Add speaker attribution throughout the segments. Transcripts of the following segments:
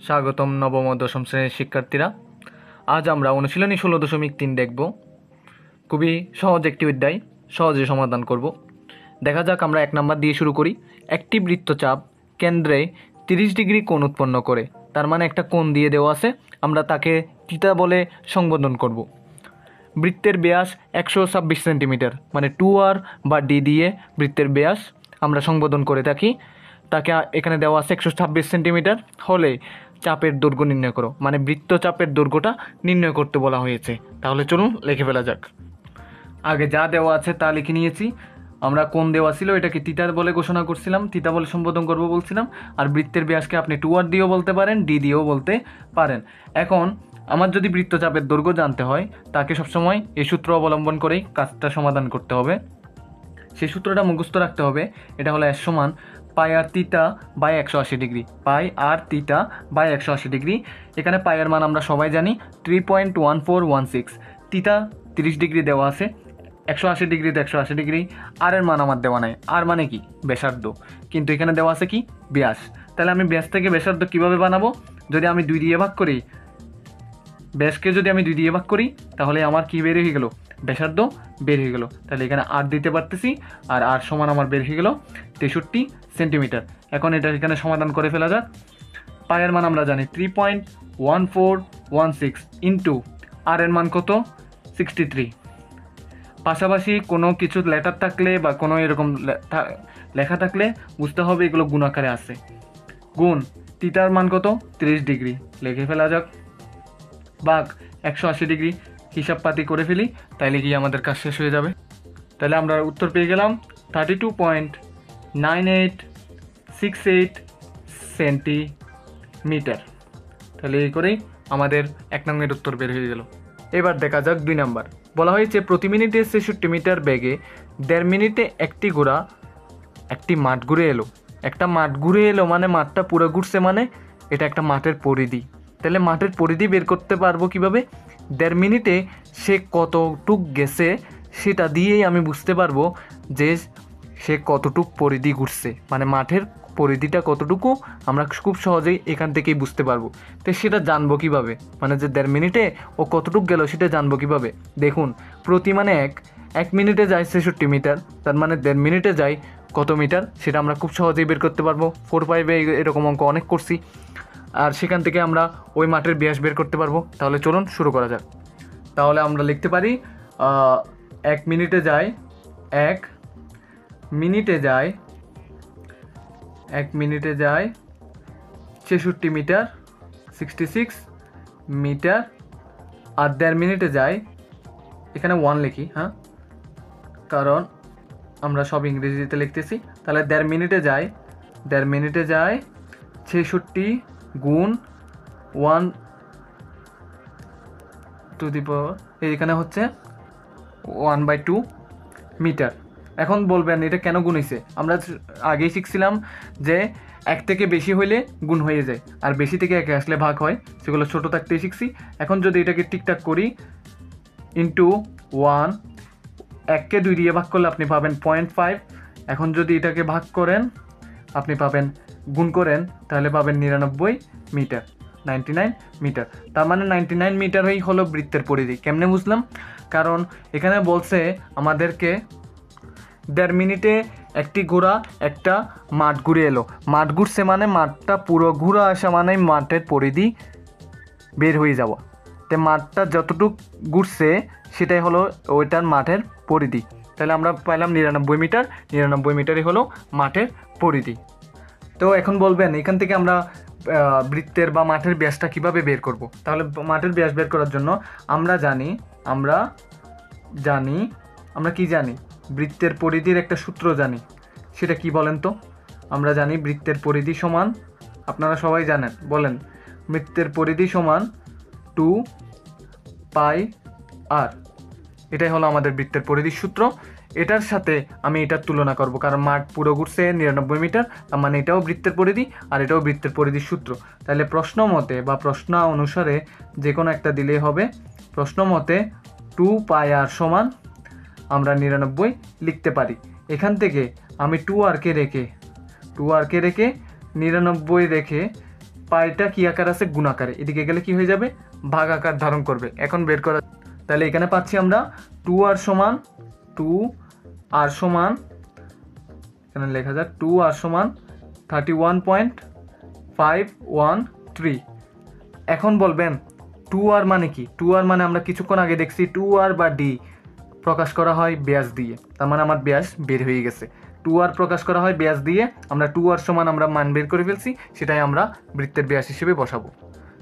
Speaker 1: স্বাগতম নবম ও দশম শ্রেণীর শিক্ষার্থীরা। আজ আমরা অনুশীলনী 16.3 দেখব। খুবই সহজ একটি অধ্যায়, সহজে সমাধান করব। দেখা যাক, আমরা 1 নাম্বার দিয়ে শুরু করি। একটি বৃত্তচাপ কেন্দ্রে 30 ডিগ্রি কোণ উৎপন্ন করে, তার মানে একটা কোণ দিয়ে দেওয়া আছে, আমরা তাকে থিটা বলে সম্বোধন করব। বৃত্তের ব্যাস 126 সেন্টিমিটার, মানে 2r বা d দিয়ে বৃত্তের ব্যাস আমরা সম্বোধন করে থাকি। তাকে এখানে দেওয়া আছে 126 সেন্টিমিটার হলে চাপের দৈর্ঘ্য নির্ণয় করো, মানে বৃত্তচাপের দৈর্ঘ্যটা নির্ণয় করতে বলা হয়েছে। তাহলে চলুন লিখে ফেলা যাক। আগে যা দেওয়া আছে তা লিখে নিয়েছি। আমরা কোণ দেওয়া ছিল, এটাকে থিটা বলে ঘোষণা করছিলাম, থিটা বলে সম্বোধন করব বলছিলাম। আর বৃত্তের ব্যাসকে আপনি 2r দিয়েও বলতে পারেন, d দিয়েও বলতে পারেন। এখন আমার যদি বৃত্তচাপের দৈর্ঘ্য জানতে হয়, তাকে সবসময় এই সূত্র অবলম্বন করেই কাজটা সমাধান করতে হবে। সেই সূত্রটা মুখস্থ রাখতে হবে। এটা হলো S সমান pi r theta by 180 degree, pi r theta by 180 degree. এখানে পাইয়ের মান আমরা সবাই জানি 3.1416। থিটা 30 ডিগ্রি দেওয়া আছে, 180 ডিগ্রিতে 180 ডিগ্রি। আর এর মান আমার দেওয়া নাই। আর মানে কি? ব্যাসার্ধ। কিন্তু এখানে দেওয়া আছে কি? ব্যাস। তাহলে আমি ব্যাস থেকে ব্যাসার্ধ কীভাবে বানাবো? যদি আমি 2 দিয়ে ভাগ করি, ব্যাসকে যদি আমি 2 দিয়ে ভাগ করি, তাহলে আমার কি বের হয়ে গেল? ব্যাসার্ধ বের হয়ে গেল। তাহলে এখানে আর দিতে পারতেছি, আর আর সমান আমার বের হয়ে গেল 63 সেন্টিমিটার। এখন এটা এখানে সমাধান করে ফেলা যাক। পায়ের মান আমরা জানি 3.1416 ইন্টু আর এর মান কত? 63। পাশাপাশি কোনো কিছু লেটার থাকলে বা কোনো এরকম লেখা থাকলে বুঝতে হবে এগুলো গুণ আকারে আছে। গুণ থিটার মান কত? 30 ডিগ্রি, লিখে ফেলা যাক। ভাগ 180 ডিগ্রি, হিসাবপাতি করে ফেলি, তাইলে কি আমাদের কাজ শেষ হয়ে যাবে। তাহলে আমরা উত্তর পেয়ে গেলাম 32.9868 সেন্টিমিটার। তাহলে এই করেই আমাদের 1 নম্বরের উত্তর বের হয়ে গেল। এবার দেখা যাক 2 নাম্বার। বলা হয়েছে প্রতি মিনিটে 66 মিটার বেগে 1.5 মিনিটে একটি ঘোড়া একটি মাঠ ঘুরে এলো। একটা মাঠ ঘুরে এলো মানে মাঠটা পুরো ঘুরছে, মানে এটা একটা মাঠের পরিধি। তাহলে মাঠের পরিধি বের করতে পারবো কিভাবে? 1.5 মিনিটে সে কতটুক গেছে সেটা দিয়েই আমি বুঝতে পারবো যে সে কতটুক পরিধি ঘুরছে, মানে মাঠের পরিধিটা কতটুকু আমরা খুব সহজেই এখান থেকেই বুঝতে পারবো। তো সেটা জানবো কিভাবে? মানে যে 1.5 মিনিটে ও কতটুক গেল সেটা জানবো কিভাবে? দেখুন, প্রতি মানে 1 মিনিটে যায় 66 মিটার, তার মানে 1.5 মিনিটে যায় কত মিটার সেটা আমরা খুব সহজেই বের করতে পারবো। 4-5 এরকম অঙ্ক অনেক করছি, আর সেখান থেকে আমরা ওই মাঠের ব্যাস বের করতে পারবো। তাহলে চলুন শুরু করা যাক। তাহলে আমরা লিখতে পারি 1 মিনিটে যায় 1 মিনিটে যায় 66 মিটার, 66 মিটার। আর 1.5 মিনিটে যায়, এখানে 1 লিখি, হ্যাঁ, কারণ আমরা সব ইংরেজিতে লিখতেছি। তাহলে 1.5 মিনিটে যায় 66 গুণ 1 টু দি পাওয়ার, এইখানে হচ্ছে 1/2 মিটার। এখন বলবেন এটা কেন গুণ হয়েছে? আমরা আগেই শিখছিলাম যে 1 থেকে বেশি হইলে গুণ হয়ে যায়, আর বেশি থেকে 1 আসলে ভাগ হয়, সেগুলো ছোটো থাকতেই শিখছি। এখন যদি এটাকে ঠিকঠাক করি, ইন্টু 1, 1কে 2 দিয়ে ভাগ করলে আপনি পাবেন 0.5। এখন যদি এটাকে ভাগ করেন, আপনি পাবেন, গুণ করেন, তাহলে পাবেন 99 মিটার, 99 মিটার। তার মানে 99 মিটারই হলো বৃত্তের পরিধি। কেমনে বুঝলাম? কারণ এখানে বলছে আমাদেরকে 1.5 মিনিটে একটি ঘোড়া একটা মাঠ ঘুরে এলো। মাঠ ঘুরছে মানে মাঠটা পুরো ঘুরে আসা মানে মাঠের পরিধি বের হয়ে যাওয়া। তো মাঠটা যতটুকু ঘুরছে সেটাই হলো ওইটার মাঠের পরিধি। তাহলে আমরা পাইলাম 99 মিটার, 99 মিটারই হলো মাঠের পরিধি। তো এখন বলবেন এখান থেকে আমরা বৃত্তের বা মাঠের ব্যাসটা কিভাবে বের করব? তাহলে মাঠের ব্যাস বের করার জন্য আমরা কি জানি? বৃত্তের পরিধির একটা সূত্র জানি। সেটা কি বলেন তো? আমরা জানি বৃত্তের পরিধি সমান, আপনারা সবাই জানেন, বলেন, বৃত্তের পরিধি সমান 2 পাই আর। এটাই হলো আমাদের বৃত্তের পরিধির সূত্র। এটার সাথে আমি এটার তুলনা করব, কারণ মাঠ পুরো ঘুরছে 99 মিটার, তার মানে এটাও বৃত্তের পরিধি আর এটাও বৃত্তের পরিধির সূত্র। তাহলে প্রশ্ন মতে বা প্রশ্ন অনুসারে যে কোনো একটা দিলেই হবে। প্রশ্ন মতে 2 পাই আর সমান আমরা 99 লিখতে পারি। এখান থেকে আমি 2 আরকে রেখে 99 রেখে পাইটা কি আকার আছে, গুণ আকারে, এদিকে গেলে কি হয়ে যাবে, ভাগ আকার ধারণ করবে। এখন বের করা, তাহলে এখানে পাচ্ছি আমরা 2r সমান এখানে লেখা যাক 2r সমান 31.513। এখন বলবেন 2r মানে কি? 2r মানে আমরা কিছুক্ষণ আগে দেখছি 2r বা d প্রকাশ করা হয় ব্যাস দিয়ে, তার মানে আমার ব্যাস বের হয়ে গেছে। 2r প্রকাশ করা হয় ব্যাস দিয়ে, আমরা 2r সমান আমরা মান বের করে ফেলছি, সেটাই আমরা বৃত্তের ব্যাস হিসেবে বসাবো।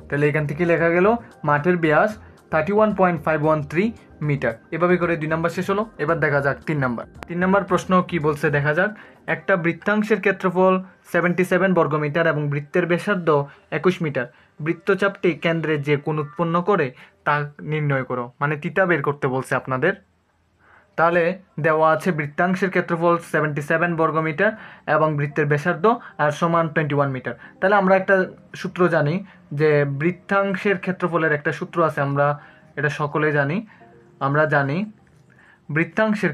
Speaker 1: তাহলে এখান থেকে লেখা গেল মাঠের ব্যাস 31.513 মিটার। এভাবে করে 2 নম্বর শেষ হলো। এবার দেখা যাক 3 নম্বর প্রশ্ন কি বলছে দেখা যাক। একটা বৃত্তাংশের ক্ষেত্রফল 77 বর্গমিটার এবং বৃত্তের ব্যাসার্ধ 21 মিটার। বৃত্তচাপটি কেন্দ্রে যে কোণ উৎপন্ন করে তা নির্ণয় করো, মানে থিটা বের করতে বলছে আপনাদের। তাহলে দেওয়া আছে বৃত্তাংশের ক্ষেত্রফল 77 বর্গমিটার এবং বৃত্তের ব্যাসার্ধ আর সমান 21 মিটার। তাহলে আমরা একটা সূত্র জানি যে বৃত্তাংশের ক্ষেত্রফলের একটা সূত্র আছে, আমরা এটা সকলে জানি। আমরা জানি বৃত্তাংশের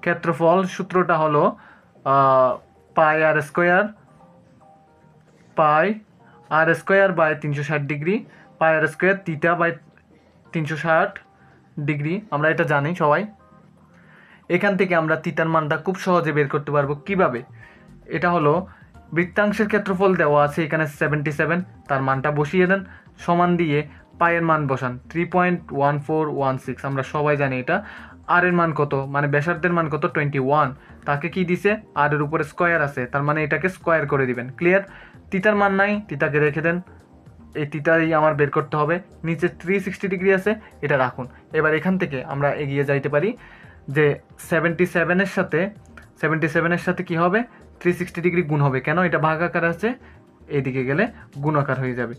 Speaker 1: ক্ষেত্রফল সূত্রটা হলো pi r square by 360 degree, pi r square theta by 360 degree. আমরা এটা জানি সবাই। এখান থেকে আমরা থিটার মানটা খুব সহজে বের করতে পারবো। কিভাবে? এটা হলো বৃত্তাংশের ক্ষেত্রফল দেওয়া আছে এখানে 77, তার মানটা বসিয়ে দেন, সমান দিয়ে পায়ের মান বসান 3.1416। আমরা সবাই জানি এটা। আর এর মান কত, মানে ব্যাসার্ধের মান কত, 21। তাকে কি দিছে, আর এর উপরে স্কোয়ার আছে, তার মানে এটাকে স্কোয়ার করে দিবেন। ক্লিয়ার? থিটার মান নাই, থিটাকে রেখে দেন। এই থিটাই আমার বের করতে হবে। নিচে 360 ডিগ্রি আছে, এটা রাখুন। এবার এখান থেকে আমরা এগিয়ে যাইতে পারি যে 77-এর সাথে কি হবে, 360 ডিগ্রি গুণ হবে। কেন? এটা ভাগ আকার আছে, এইদিকে গেলে গুণ আকার হয়ে যাবে।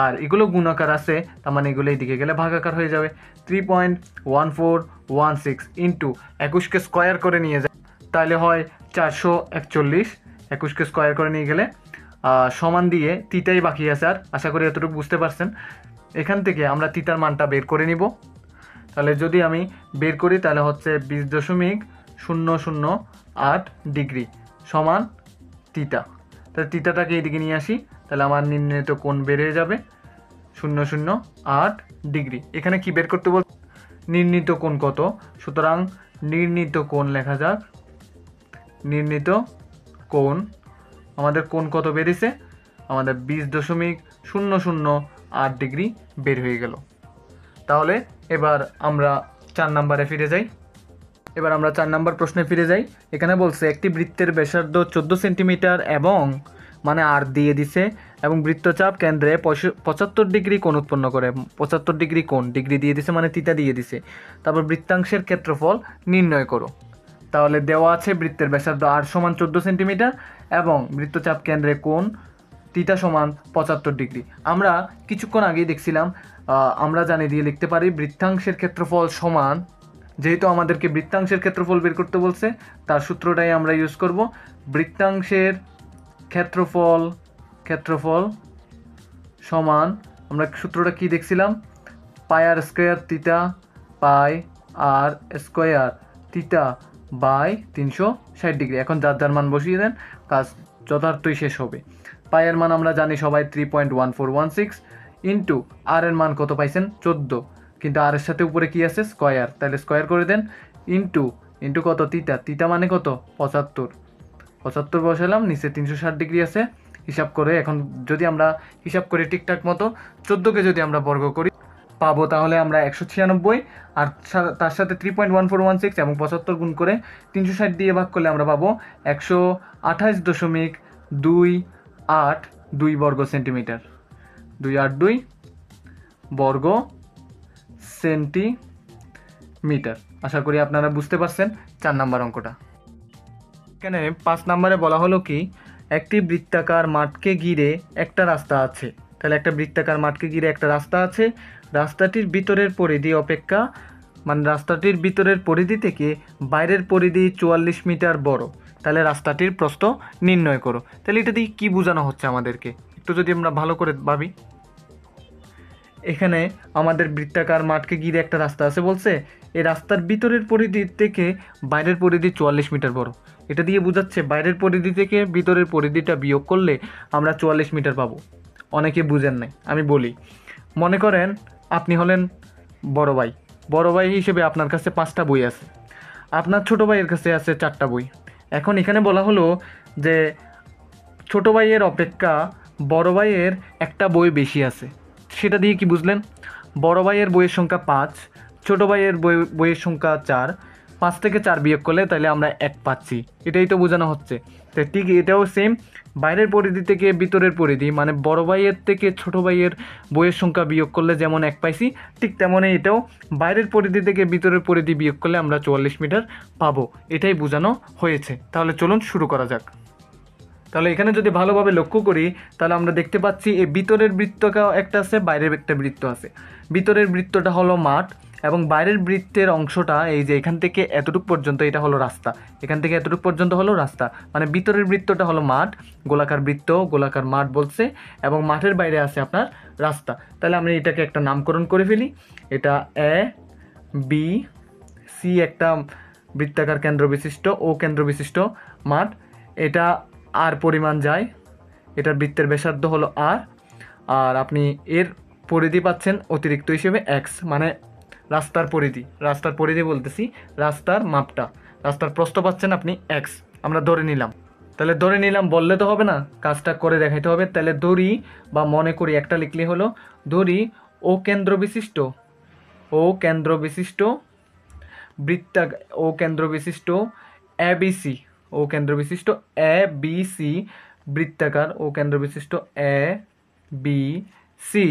Speaker 1: আর এগুলো গুণ আকার আছে, তার মানে এগুলো এইদিকে গেলে ভাগ আকার হয়ে যাবে। 3.1416 ইন্টু 21কে স্কোয়ার করে নিয়ে যায়, তাহলে হয় 441। 21কে স্কোয়ার করে নিয়ে গেলে সমান দিয়ে থিটাই বাকি আছে। আর আশা করি এতটুকু বুঝতে পারছেন। এখান থেকে আমরা থিটার মানটা বের করে নিব। তাহলে যদি আমি বের করি তাহলে হচ্ছে 20.008 ডিগ্রি সমান থিটা। তাহলে থিটাটাকে এইদিকে নিয়ে আসি, তাহলে আমার নির্ণীত কোণ বের হয়ে যাবে 008 ডিগ্রি। এখানে কি বের করতে বল, নির্ণীত কোণ কত, সুতরাং নির্ণীত কোণ লেখা যাক। নির্ণীত কোণ, আমাদের কোণ কত বেরিয়েছে, আমাদের 20.008 ডিগ্রি বের হয়ে গেল। তাহলে এবার আমরা 4 নম্বরে ফিরে যাই। প্রশ্নে ফিরে যাই। এখানে বলছে একটি বৃত্তের ব্যাসার্ধ 14 সেন্টিমিটার এবং মানে আর দিয়ে দিছে এবং বৃত্তচাপ কেন্দ্রে 75 ডিগ্রি কোণ উৎপন্ন করে। 75 ডিগ্রি কোণ, ডিগ্রি দিয়ে দিছে মানে থিটা দিয়ে দিছে। তারপর বৃত্তাংশের ক্ষেত্রফল নির্ণয় করো। তাহলে দেওয়া আছে বৃত্তের ব্যাসার্ধ আর সমান 14 সেন্টিমিটার এবং বৃত্তচাপ কেন্দ্রে কোণ থিটা সমান 75 ডিগ্রি। আমরা কিছুক্ষণ আগেই দেখছিলাম, আমরা জানি দিয়ে লিখতে পারি বৃত্তাংশের ক্ষেত্রফল সমান, যেহেতু আমাদেরকে বৃত্তাংশের ক্ষেত্রফল বের করতে বলছে তার সূত্রটাই আমরা ইউজ করব। বৃত্তাংশের ক্ষেত্রফল সমান, আমরা সূত্রটা কি দেখছিলাম, পাই r square theta by 360 degree. এখন যার যার মান বসিয়ে দেন, কাজ যথার্থই শেষ হবে। পায়ের মান আমরা জানি সবাই 3.1416 ইন্টু আর এর মান কত পাইছেন 14, কিন্তু আর এর সাথে উপরে কি আছে স্কোয়ার, তাহলে স্কোয়ার করে দেন। ইন্টু কত, থিটা মানে কত 75 বসালাম, নিচে 360 ডিগ্রি আছে। হিসাব করে এখন যদি আমরা হিসাব করি ঠিকঠাক মতো, 14কে যদি আমরা বর্গ করি পাবো তাহলে আমরা 196, আর তার সাথে 3.1416 এবং 75 গুণ করে 360 দিয়ে ভাগ করলে আমরা পাবো 128.282 বর্গ সেন্টিমিটার। 282 বর্গ সেন্টিমিটার। আশা করি আপনারা বুঝতে পারছেন 4 নম্বর অঙ্কটা। এখানে 5 নম্বরে বলা হলো কি, একটি বৃত্তাকার মাঠকে ঘিরে একটা রাস্তা আছে। তাহলে একটা বৃত্তাকার মাঠকে ঘিরে একটা রাস্তা আছে, রাস্তাটির ভিতরের পরিধি অপেক্ষা, মানে রাস্তাটির ভিতরের পরিধি থেকে বাইরের পরিধি 44 মিটার বড়। তাহলে রাস্তাটির প্রস্থ নির্ণয় করো। তাহলে এটা দিয়ে কী বোঝানো হচ্ছে আমাদেরকে, একটু যদি আমরা ভালো করে ভাবি। এখানে আমাদের বৃত্তাকার মাঠকে ঘিরে একটা রাস্তা আছে বলছে, এই রাস্তার ভিতরের পরিধি থেকে বাইরের পরিধি 44 মিটার বড়। এটা দিয়ে বোঝাচ্ছে বাইরের পরিধি থেকে ভিতরের পরিধিটা বিয়োগ করলে আমরা 44 মিটার পাবো। অনেকে বুঝেন নাই, আমি বলি। মনে করেন আপনি হলেন বড় ভাই, বড় ভাই হিসেবে আপনার কাছে 5টা বই আছে, আপনার ছোট ভাইয়ের কাছে আছে 4টা বই। এখন এখানে বলা হলো যে ছোট ভাইয়ের অপেক্ষা বড় ভাইয়ের একটা বই বেশি আছে। সেটা দিয়ে কি বুঝলেন? বড় ভাইয়ের বইয়ের সংখ্যা 5, ছোট ভাইয়ের বইয়ের সংখ্যা 4। 5 থেকে 4 বিয়োগ করলে তাহলে আমরা 1 পাচ্ছি। এটাই তো বোঝানো হচ্ছে। তো ঠিক এটাও সেম, বাইরের পরিধি থেকে ভিতরের পরিধি মানে বড় ভাইয়ের থেকে ছোট ভাইয়ের বইয়ের সংখ্যা বিয়োগ করলে যেমন 1 পাইছি, ঠিক তেমনই এটাও বাইরের পরিধি থেকে ভিতরের পরিধি বিয়োগ করলে আমরা 44 মিটার পাবো। এটাই বোঝানো হয়েছে। তাহলে চলুন শুরু করা যাক। তাহলে এখানে যদি ভালোভাবে লক্ষ্য করি তাহলে আমরা দেখতে পাচ্ছি এই ভিতরের বৃত্তটা একটা আছে, বাইরের একটা বৃত্ত আছে। ভিতরের বৃত্তটা হলো মাঠ এবং বাইরের বৃত্তের অংশটা এই যে এখান থেকে এতটুকু পর্যন্ত, এটা হলো রাস্তা। এখান থেকে এতটুকু পর্যন্ত হলো রাস্তা, মানে ভিতরের বৃত্তটা হলো মাঠ, গোলাকার বৃত্ত, গোলাকার মাঠ বলছে, এবং মাঠের বাইরে আছে আপনার রাস্তা। তাহলে আমরা এটাকে একটা নামকরণ করে ফেলি। এটা এ বি সি একটা বৃত্তাকার কেন্দ্র বিশিষ্ট ও কেন্দ্র বিশিষ্ট মাঠ। এটা আর পরিমাণ যায়, এটার বৃত্তের ব্যাসার্ধ হলো আর, আর আপনি এর পরিধি পাচ্ছেন অতিরিক্ত হিসেবে এক্স, মানে রাস্তার পরিধি। রাস্তার পরিধি বলতেছি, রাস্তার মাপটা, রাস্তার প্রস্থ পাচ্ছেন আপনি এক্স। আমরা ধরে নিলাম। তাহলে ধরে নিলাম বললে তো হবে না, কাজটা করে দেখাইতে হবে। তাহলে ধরি বা মনে করি একটা লিখলে হলো, ধরি ও কেন্দ্র বিশিষ্ট, ও কেন্দ্র বিশিষ্ট ও কেন্দ্র বিশিষ্ট এবিসি, ও কেন্দ্র বিশিষ্ট এ বি সি বৃত্তাকার, ও কেন্দ্র বিশিষ্ট এ বি সি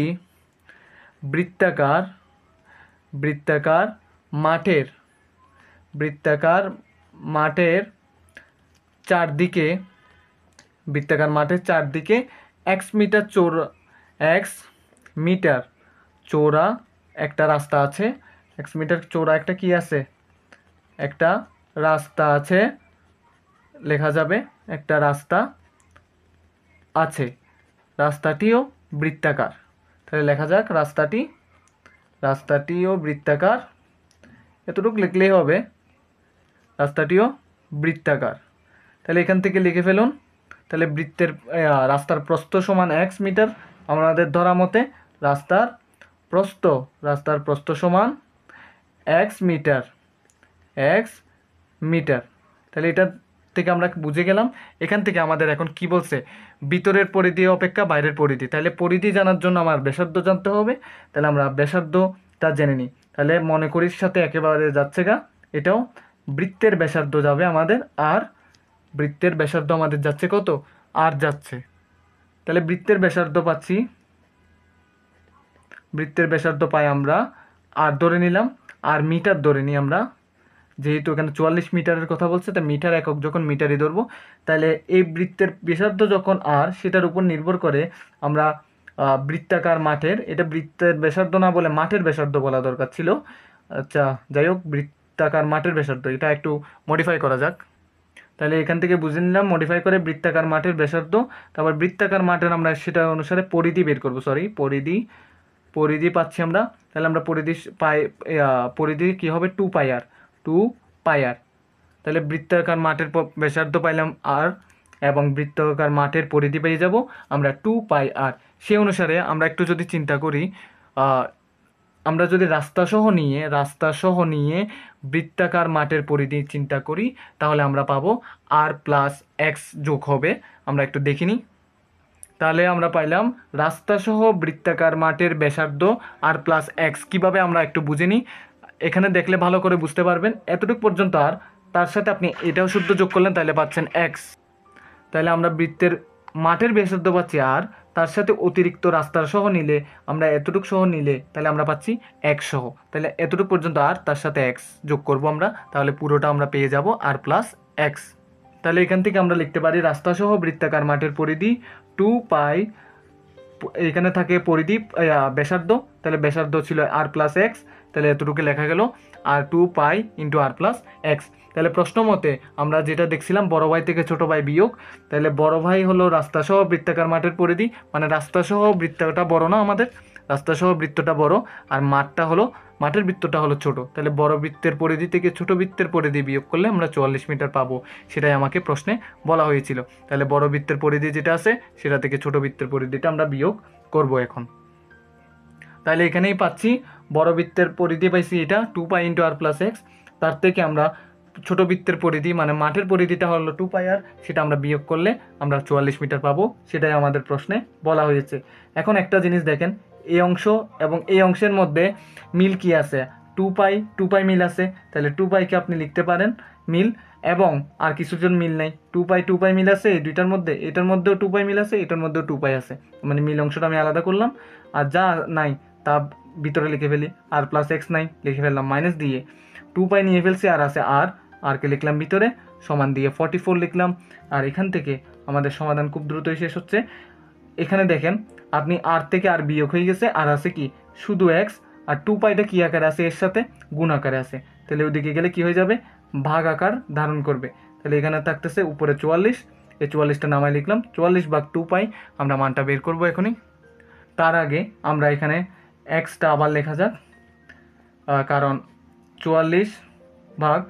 Speaker 1: বৃত্তাকার, বৃত্তাকার মাঠের, বৃত্তাকার মাঠের চারদিকে, বৃত্তাকার মাঠের চারদিকে এক্স মিটার চৌড়া, এক্স মিটার চৌড়া একটা রাস্তা আছে। এক্স মিটার চৌড়া একটা কি আছে? একটা রাস্তা আছে, লেখা যাবে একটা রাস্তা আছে। রাস্তাটিও বৃত্তাকার। তাহলে লেখা যাক রাস্তাটিও বৃত্তাকার। এতটুকু লিখলেই হবে, রাস্তাটিও বৃত্তাকার। তাহলে এখান থেকে লিখে ফেলুন। তাহলে রাস্তার প্রস্থ সমান এক্স মিটার। আমাদের ধরা মতে রাস্তার প্রস্থ সমান এক্স মিটার, এক্স মিটার। তাহলে এটা থেকে আমরা বুঝে গেলাম। এখান থেকে আমাদের এখন কি বলছে? ভিতরের পরিধি অপেক্ষা বাইরের পরিধি। তাহলে পরিধি জানার জন্য আমার ব্যাসার্ধ জানতে হবে। তাহলে আমরা ব্যাসার্ধটা জেনে নিই। তাহলে মনে করির সাথে একেবারে যাচ্ছে গা, এটাও বৃত্তের ব্যাসার্ধ যাবে আমাদের, আর বৃত্তের ব্যাসার্ধ আমাদের যাচ্ছে কত? আর যাচ্ছে। তাহলে বৃত্তের ব্যাসার্ধ পাচ্ছি, বৃত্তের ব্যাসার্ধ পাই আমরা আর ধরে নিলাম, আর মিটার ধরে নিই আমরা, যেহেতু এখানে 44 মিটারের কথা বলছে, তাই মিটার একক যখন মিটারই ধরবো। তাহলে এই বৃত্তের ব্যাসার্ধ যখন আর, সেটার উপর নির্ভর করে আমরা বৃত্তাকার মাঠের, এটা বৃত্তের ব্যাসার্ধ না বলে মাঠের ব্যাসার্ধ বলা দরকার ছিল। আচ্ছা যাই হোক, বৃত্তাকার মাঠের ব্যাসার্ধ, এটা একটু মডিফাই করা যাক। তাহলে এখান থেকে বুঝে নিলাম মডিফাই করে বৃত্তাকার মাঠের ব্যাসার্ধ। তারপর বৃত্তাকার মাঠের আমরা সেটা অনুসারে পরিধি বের করবো, পরিধি পাচ্ছি আমরা। তাহলে আমরা পরিধি কী হবে? 2 পাই আর, 2 পাই আর। তাহলে বৃত্তাকার মাঠের ব্যাসার্ধ পাইলাম আর, এবং বৃত্তাকার মাঠের পরিধি পেয়ে যাব আমরা 2 পাই আর। সেই অনুসারে আমরা একটু যদি চিন্তা করি, আমরা যদি রাস্তাসহ নিয়ে বৃত্তাকার মাঠের পরিধি চিন্তা করি, তাহলে আমরা পাবো আর প্লাস এক্স যোগ হবে। আমরা একটু দেখি নিই। তাহলে আমরা পাইলাম রাস্তাসহ বৃত্তাকার মাঠের ব্যাসার্ধ আর প্লাস এক্স। কীভাবে আমরা একটু বুঝে নিই, এখানে দেখলে ভালো করে বুঝতে পারবেন। এতটুকু পর্যন্ত আর, তার সাথে আপনি এটাও শুদ্ধ যোগ করলেন, তাহলে পাচ্ছেন এক্স। তাহলে আমরা বৃত্তের মাঠের ব্যাসার্ধ পাচ্ছি আর, তার সাথে অতিরিক্ত রাস্তার সহ নিলে, আমরা এতটুকু সহ নিলে তাহলে আমরা পাচ্ছি এক্স সহ। তাহলে এতটুকু পর্যন্ত আর, তার সাথে এক্স যোগ করব আমরা, তাহলে পুরোটা আমরা পেয়ে যাব আর প্লাস এক্স। তাহলে এখান থেকে আমরা লিখতে পারি রাস্তাসহ বৃত্তাকার মাঠের পরিধি 2 পাই, এখানে থাকে পরিধি ব্যাসার্ধ, তাহলে ব্যাসার্ধ ছিল আর প্লাস এক্স, তাহলে এতটুকু লেখা গেল আর 2 পাই ইন্টু আর প্লাস এক্স। তাহলে প্রশ্ন মতে আমরা যেটা দেখছিলাম বড় ভাই থেকে ছোট ভাই বিয়োগ, তাহলে বড় ভাই হলো রাস্তাসহ বৃত্তাকার মাঠের পরিধি, মানে রাস্তাসহ বৃত্তটা বড় না আমাদের, রাস্তাসহ বৃত্তটা বড় আর মাঠের বৃত্তটা হলো ছোট। তাহলে বড় বৃত্তের পরিধি থেকে ছোট বৃত্তের পরিধি বিয়োগ করলে আমরা 44 মিটার পাবো, সেটাই আমাকে প্রশ্নে বলা হয়েছিল। তাহলে বড় বৃত্তের পরিধি যেটা আছে সেটা থেকে ছোট বৃত্তের পরিধিটা আমরা বিয়োগ করব এখন। তাহলে এখানেই পাচ্ছি বড় বৃত্তের পরিধি পাইছি এটা 2 পাই ইন্টু আর প্লাস এক্স, তার থেকে আমরা ছোট বৃত্তের পরিধি মানে মাঠের পরিধিটা হলো 2 পাই আর, সেটা আমরা বিয়োগ করলে আমরা 44 মিটার পাবো, সেটাই আমাদের প্রশ্নে বলা হয়েছে। এখন একটা জিনিস দেখেন, এই অংশ এবং এই অংশের মধ্যে মিল কি আছে, 2 পাই মিল আছে। তাহলে 2 পাইকে আপনি লিখতে পারেন মিল, এবং আর কিছুজন মিল নাই, 2 পাই মিল আছে এই দুইটার মধ্যে, এটার মধ্যেও 2 পাই মিল আছে, এটার মধ্যেও 2 পাই আছে, মানে মিল অংশটা আমি আলাদা করলাম। আর যা নাই তা ভিতরে লিখে ফেলি, আর প্লাস এক্স নাই লিখে ফেললাম মাইনাস দিয়ে, 2 পাই নিয়ে ফেলছি আর আছে আরকে লিখলাম ভিতরে, সমান দিয়ে 44 লিখলাম। আর এখান থেকে আমাদের সমাধান খুব দ্রুতই শেষ হচ্ছে। এখানে দেখেন আপনি আর থেকে আর বিয়োগ হয়ে গেছে, আর আছে কি শুধু এক্স, আর 2 পাইটা কি আকারে আছে এর সাথে গুণ আকারে আছে, তাহলে ওইদিকে গেলে কি হয়ে যাবে ভাগ আকার ধারণ করবে। তাহলে এখানে থাকতেছে উপরে 44, এই 44টা নামায় লিখলাম, 44 ভাগ 2 পাই আমরা মানটা বের করবো এখনই। তার আগে আমরা এখানে এক্সটা আবার লেখা যাক, কারণ 44 ভাগ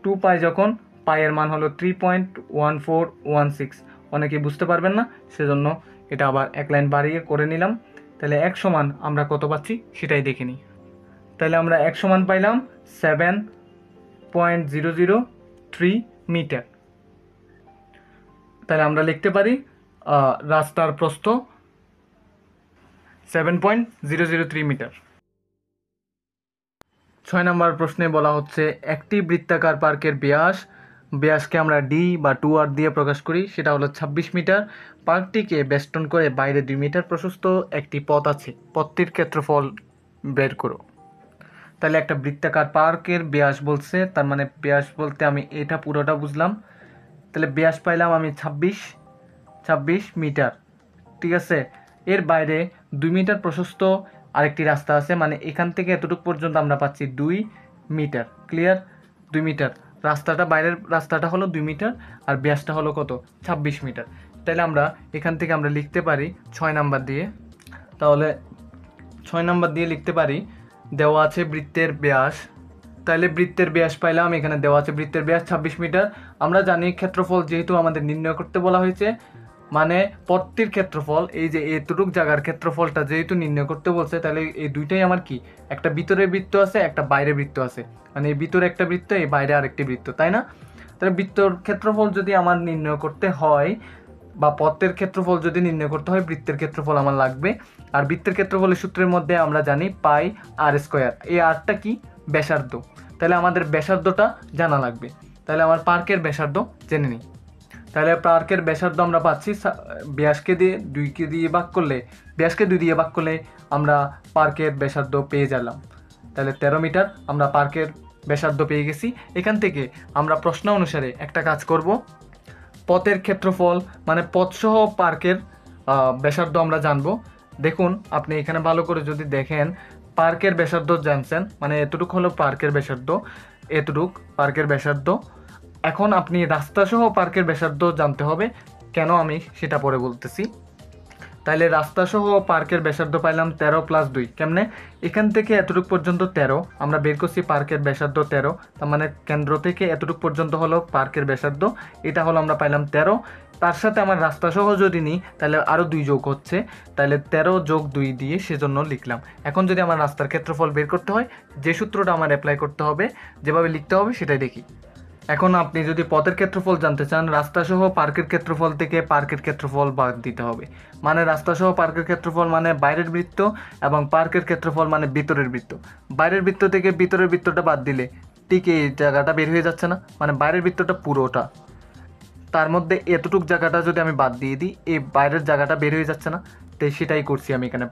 Speaker 1: 2 পাই যখন পাইয়ের মান হলো 3.1416, অনেকেই বুঝতে পারবেন না, সেজন্য এটা আবার এক লাইন বাড়িয়ে করে নিলাম। তাহলে এক সমান আমরা কত পাচ্ছি সেটাই দেখে নিই। তাহলে আমরা এক সমান পাইলাম 7.003 মিটার। তাহলে আমরা লিখতে পারি রাস্তার প্রস্থ 7.003 মিটার। 6 নম্বর প্রশ্নে বলা হচ্ছে একটি বৃত্তাকার পার্কের ব্যাসকে আমরা ডি বা 2r দিয়ে প্রকাশ করি, সেটা হলো 26 মিটার। পার্কটিকে বেষ্টন করে বাইরে 2 মিটার প্রশস্ত একটি পথ আছে, পথটির ক্ষেত্রফল বের করো। তাহলে একটা বৃত্তাকার পার্কের ব্যাস বলছে, তার মানে ব্যাস বলতে আমি এটা পুরোটা বুঝলাম। তাহলে ব্যাস পাইলাম আমি 26 মিটার, ঠিক আছে। এর বাইরে 2 মিটার প্রশস্ত আরেকটি রাস্তা আছে, মানে এখান থেকে এতটুকু পর্যন্ত আমরা পাচ্ছি 2 মিটার, ক্লিয়ার। 2 মিটার বাইরের রাস্তাটা হলো 2 মিটার, আর ব্যাসটা হলো কত 26 মিটার। তাহলে আমরা এখান থেকে আমরা লিখতে পারি 6 নাম্বার দিয়ে, তাহলে 6 নাম্বার দিয়ে লিখতে পারি দেওয়া আছে বৃত্তের ব্যাস। তাহলে বৃত্তের ব্যাস পাইলাম, এখানে দেওয়া আছে বৃত্তের ব্যাস 26 মিটার। আমরা জানি ক্ষেত্রফল যেহেতু আমাদের নির্ণয় করতে বলা হয়েছে, মানে পথটির ক্ষেত্রফল, এই যে এতটুক জায়গার ক্ষেত্রফলটা যেহেতু নির্ণয় করতে বলছে, তাহলে এই দুইটাই আমার কি একটা ভিতরের বৃত্ত আছে, একটা বাইরের বৃত্ত আছে, মানে এই ভিতরে একটা বৃত্ত, এই বাইরে আরেকটি বৃত্ত, তাই না। তাহলে বৃত্তর ক্ষেত্রফল যদি আমার নির্ণয় করতে হয় বা পথের ক্ষেত্রফল যদি নির্ণয় করতে হয়, বৃত্তের ক্ষেত্রফল আমার লাগবে। আর বৃত্তের ক্ষেত্রফলের সূত্রের মধ্যে আমরা জানি পাই আর স্কোয়ার, এই আরটা কি ব্যাসার্ধ, তাহলে আমাদের ব্যাসার্ধটা জানা লাগবে। তাহলে আমার পার্কের ব্যাসার্ধ জেনে নিই। তাহলে পার্কের ব্যাসার্ধ আমরা পাচ্ছি ব্যাসকে 2 দিয়ে ভাগ করলে আমরা পার্কের ব্যাসার্ধ পেয়ে গেলাম। তাহলে 13 মিটার আমরা পার্কের ব্যাসার্ধ পেয়ে গেছি। এখান থেকে আমরা প্রশ্ন অনুসারে একটা কাজ করব, পথের ক্ষেত্রফল মানে পথসহ পার্কের ব্যাসার্ধ আমরা জানবো। দেখুন আপনি এখানে ভালো করে যদি দেখেন, পার্কের ব্যাসার্ধ জানছেন, মানে এতটুকু হলো পার্কের ব্যাসার্ধ, পার্কের ব্যাসার্ধ। এখন আপনি রাস্তাসহ পার্কের ব্যাসার্ধ জানতে হবে, কেন আমি সেটা পরে বলতেছি। তাহলে রাস্তাসহ পার্কের ব্যাসার্ধ পাইলাম 13 + 2, কেমনে এখান থেকে এতটুকু পর্যন্ত 13 আমরা বের করছি, পার্কের ব্যাসার্ধ 13, তার মানে কেন্দ্র থেকে এতটুকু পর্যন্ত হলো পার্কের ব্যাসার্ধ, এটা হলো আমরা পাইলাম 13। তার সাথে আমার রাস্তাসহ যদি নিই তাহলে আরও 2 যোগ হচ্ছে, তাহলে 13 + 2 দিয়ে সেজন্য লিখলাম। এখন যদি আমার রাস্তার ক্ষেত্রফল বের করতে হয়, যে সূত্রটা আমার অ্যাপ্লাই করতে হবে, যেভাবে লিখতে হবে সেটাই দেখি। এখন আপনি যদি পথের ক্ষেত্রফল জানতে চান, রাস্তাসহ পার্কের ক্ষেত্রফল থেকে পার্কের ক্ষেত্রফল বাদ দিতে হবে, মানে রাস্তাসহ পার্কের ক্ষেত্রফল মানে বাইরের বৃত্ত, এবং পার্কের ক্ষেত্রফল মানে ভিতরের বৃত্ত। বাইরের বৃত্ত থেকে ভিতরের বৃত্তটা বাদ দিলে ঠিক এই জায়গাটা বের হয়ে যাচ্ছে না, মানে বাইরের বৃত্তটা পুরোটা, তার মধ্যে এতটুক জায়গাটা যদি আমি বাদ দিয়ে দিই, এই বাইরের জায়গাটা বের হয়ে যাচ্ছে না, তো সেটাই করছি আমি এখানে।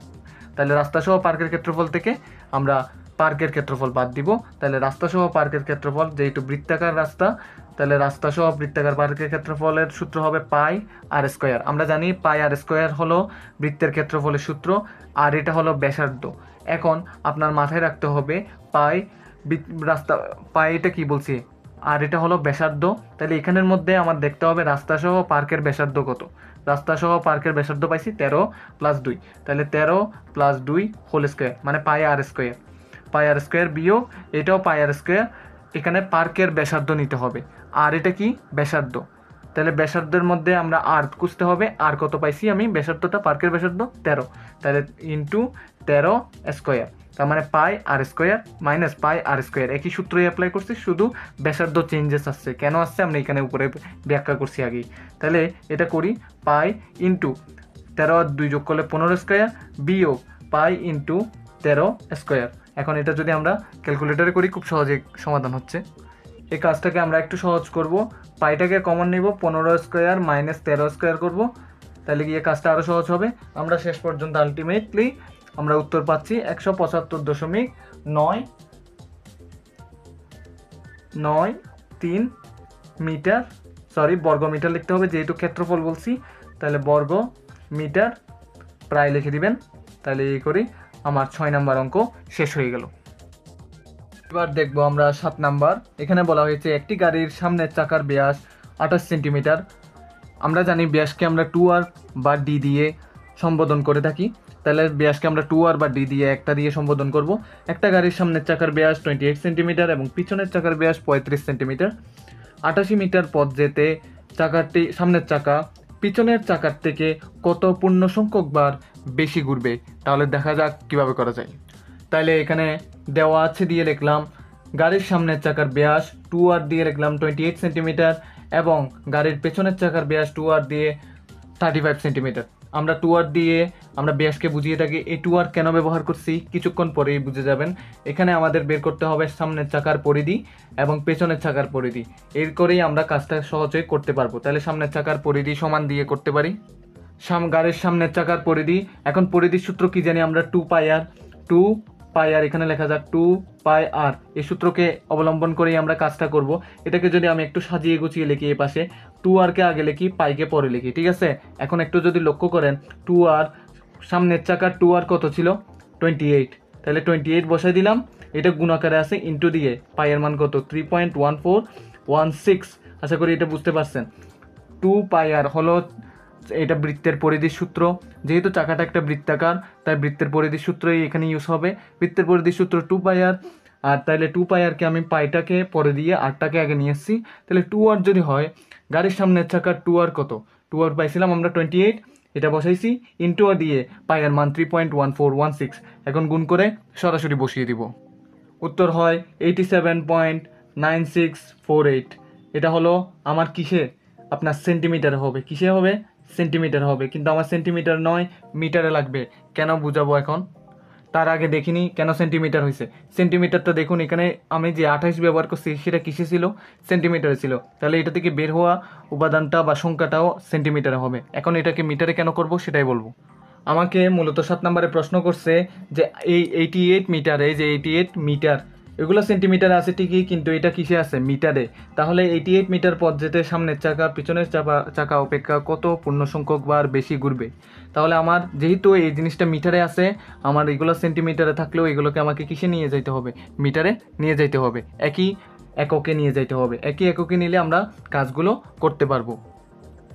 Speaker 1: তাহলে রাস্তাসহ পার্কের ক্ষেত্রফল থেকে আমরা পার্কের ক্ষেত্রফল বাদ দিব। তাহলে রাস্তাসহ পার্কের ক্ষেত্রফল, যেহেতু বৃত্তাকার রাস্তা, তাহলে রাস্তাসহ বৃত্তাকার পার্কের ক্ষেত্রফলের সূত্র হবে পাই আর স্কোয়ার। আমরা জানি পাই আর স্কোয়ার হলো বৃত্তের ক্ষেত্রফলের সূত্র, আর এটা হলো ব্যাসার্ধ। এখন আপনার মাথায় রাখতে হবে পাইটা কি বলছি, আর এটা হলো ব্যাসার্ধ। তাহলে এখানের মধ্যে আমার দেখতে হবে রাস্তাসহ পার্কের ব্যাসার্ধ কত। রাস্তা সহ পার্কের ব্যাসার্ধ পাইছি 13 প্লাস 2, তাহলে 13 প্লাস 2 হোল স্কোয়ার মানে পাই আর স্কোয়ার। পাই আর স্কোয়ার বিয়োগ এটাও পাই আর স্কোয়ার, এখানে পার্কের ব্যাসার্ধ নিতে হবে, আর এটা কি ব্যাসার্ধ, তাহলে ব্যাসার্ধের মধ্যে আমরা আর খুঁজতে হবে, আর কত পাইছি আমি ব্যাসার্ধটা, পার্কের ব্যাসার্ধ 13, তাহলে ইন্টু 13 স্কোয়ার, তার মানে পাই আর স্কোয়ার মাইনাস পাই আর স্কোয়ার, একই সূত্রই অ্যাপ্লাই করছি, শুধু ব্যাসার্ধ চেঞ্জেস আসছে, কেন আসছে আমরা এখানে উপরে ব্যাখ্যা করছি আগেই। তাহলে এটা করি পাই ইন্টু 13 আর 2 যোগ করলে 15 স্কোয়ার বিয়োগ পাই ইন্টু 13 স্কোয়ার। এখন এটা যদি আমরা ক্যালকুলেটরে করি খুব সহজে সমাধান হচ্ছে। এই কাজটাকে আমরা একটু সহজ করব, পাইটাকে কমন নিব, 15 স্কোয়ার মাইনাস 13 স্কোয়ার করবো, তাহলে গিয়ে কাজটা আরও সহজ হবে। আমরা শেষ পর্যন্ত আলটিমেটলি আমরা উত্তর পাচ্ছি 175.993 মিটার, সরি বর্গ মিটার লিখতে হবে যেহেতু ক্ষেত্রফল বলছি, তাহলে বর্গ মিটার প্রায় লিখে দিবেন। তাহলে এই করি আমার 6 নাম্বার অঙ্ক শেষ হয়ে গেল। এবার দেখব আমরা 7 নাম্বার। এখানে বলা হয়েছে একটি গাড়ির সামনের চাকার ব্যাস 28 সেন্টিমিটার। আমরা জানি ব্যাসকে আমরা 2r বা d দিয়ে সম্বোধন করে থাকি, তাহলে ব্যাসকে আমরা 2r বা d দিয়ে একটা দিয়ে সম্বোধন করব। একটা গাড়ির সামনের চাকার ব্যাস 28 সেন্টিমিটার এবং পিছনের চাকার ব্যাস 35 সেন্টিমিটার। 88 মিটার পথ যেতে চাকাটি সামনের চাকা পিছনের চাকার থেকে কত পূর্ণ সংখ্যক বার বেশি ঘুরবে, তাহলে দেখা যাক কিভাবে করা যায়। তাহলে এখানে দেওয়া আছে দিয়ে লিখলাম গাড়ির সামনের চাকার ব্যাস 2r দিয়ে লিখলাম 28 সেন্টিমিটার এবং গাড়ির পেছনের চাকার ব্যাস 2r দিয়ে 35 সেন্টিমিটার। আমরা 2r দিয়ে আমরা ব্যাসকে বুঝিয়ে থাকি, এই 2r কেন ব্যবহার করছি কিছুক্ষণ পরেই বুঝে যাবেন। এখানে আমাদের বের করতে হবে সামনের চাকার পরিধি এবং পেছনের চাকার পরিধি, এর করেই আমরা কাজটা সহজে করতে পারবো। তাহলে সামনের চাকার পরিধি সমান দিয়ে করতে পারি, গাড়ির সামনের চাকার পরিধি। এখন পরিধির সূত্র কি জানি আমরা 2 পাই আর এখানে লেখা যাক 2 পাই আর, এই সূত্রকে অবলম্বন করেই আমরা কাজটা করব। এটাকে যদি আমি একটু সাজিয়ে গুছিয়ে লিখি, এই পাশে 2rকে আগে লিখি পাইকে পরে লিখি, ঠিক আছে। এখন একটু যদি লক্ষ্য করেন 2r সামনের চাকার 2r কত ছিল 28, তাহলে 28 বসাই দিলাম, এটা গুণাকারে আছে ইন্টু দিয়ে পাইয়ের মান কত 3.1416। আশা করি এটা বুঝতে পারছেন। 2 পাই আর হলো এটা বৃত্তের পরিধির সূত্র, যেহেতু চাকাটা একটা বৃত্তাকার তাই বৃত্তের পরিধির সূত্রই এখানে ইউজ হবে। বৃত্তের পরিধির সূত্র 2 পাই আর, আর তাহলে 2 পাই আরকে আমি পাইটাকে পরে দিয়ে আরটাকে আগে নিয়ে এসেছি, তাহলে 2r যদি হয় গাড়ির সামনের চাকার 2r কত, 2r পাইছিলাম আমরা 28, এটা বসাইছি ইন্টু দিয়ে পাইয়ের মান 3.1416, এখন গুণ করে সরাসরি বসিয়ে দিব, উত্তর হয় 87.9648। এটা হলো আমার কিসে আপনার সেন্টিমিটারে হবে, কিসে হবে সেন্টিমিটার হবে, কিন্তু আমার সেন্টিমিটার নয় মিটারে লাগবে। কেন বুঝাবো এখন, তার আগে দেখিনি কেন সেন্টিমিটার হয়েছে। সেন্টিমিটারটা দেখুন এখানে আমি যে 28 ব্যবহার করছি সেটা কিসে ছিল সেন্টিমিটারে ছিল, তাহলে এটা থেকে বের হওয়া উপাদানটা বা সংখ্যাটাও সেন্টিমিটারে হবে। এখন এটাকে মিটারে কেন করব সেটাই বলবো। আমাকে মূলত 7 নম্বরে প্রশ্ন করছে যে এই 88 মিটার, এই যে 88 মিটার এগুলো সেন্টিমিটারে আছে ঠিকই, কিন্তু এটা কিসে আছে মিটারে। তাহলে 88 মিটার পথ যেতে সামনের চাকা পিছনের চাকা অপেক্ষা কত পূর্ণ সংখ্যক বার বেশি ঘুরবে। তাহলে আমার যেহেতু এই জিনিসটা মিটারে আছে, আমার এগুলো সেন্টিমিটারে থাকলেও এগুলোকে আমাকে কিসে নিয়ে যাইতে হবে মিটারে নিয়ে যাইতে হবে, একই এককে নিয়ে যাইতে হবে। একই এককে নিলে আমরা কাজগুলো করতে পারবো।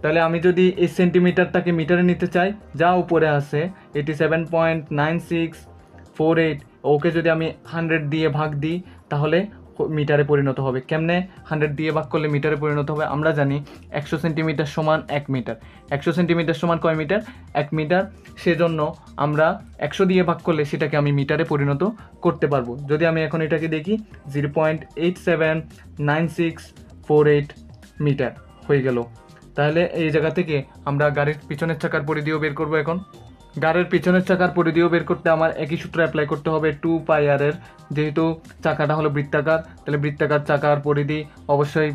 Speaker 1: তাহলে আমি যদি এই সেন্টিমিটারটাকে মিটারে নিতে চাই, যা উপরে আছে 87.9648, ওকে যদি আমি 100 দিয়ে ভাগ দিই তাহলে মিটারে পরিণত হবে। কেমনে 100 দিয়ে ভাগ করলে মিটারে পরিণত হবে, আমরা জানি 100 সেন্টিমিটার সমান 1 মিটার, 100 সেন্টিমিটার সমান কয় মিটার 1 মিটার, সেজন্য আমরা 100 দিয়ে ভাগ করলে সেটাকে আমি মিটারে পরিণত করতে পারবো। যদি আমি এখন এটাকে দেখি 0.879648 মিটার হয়ে গেল। তাহলে এই জায়গা থেকে আমরা গাড়ির পিছনের চাকার পরিধিও বের করব। এখন গাড়ির পিছনের চাকার পরিধিও বের করতে আমার একই সূত্র অ্যাপ্লাই করতে হবে 2 পাই আর এর, যেহেতু চাকাটা হলো বৃত্তাকার, তাহলে বৃত্তাকার চাকার পরিধি অবশ্যই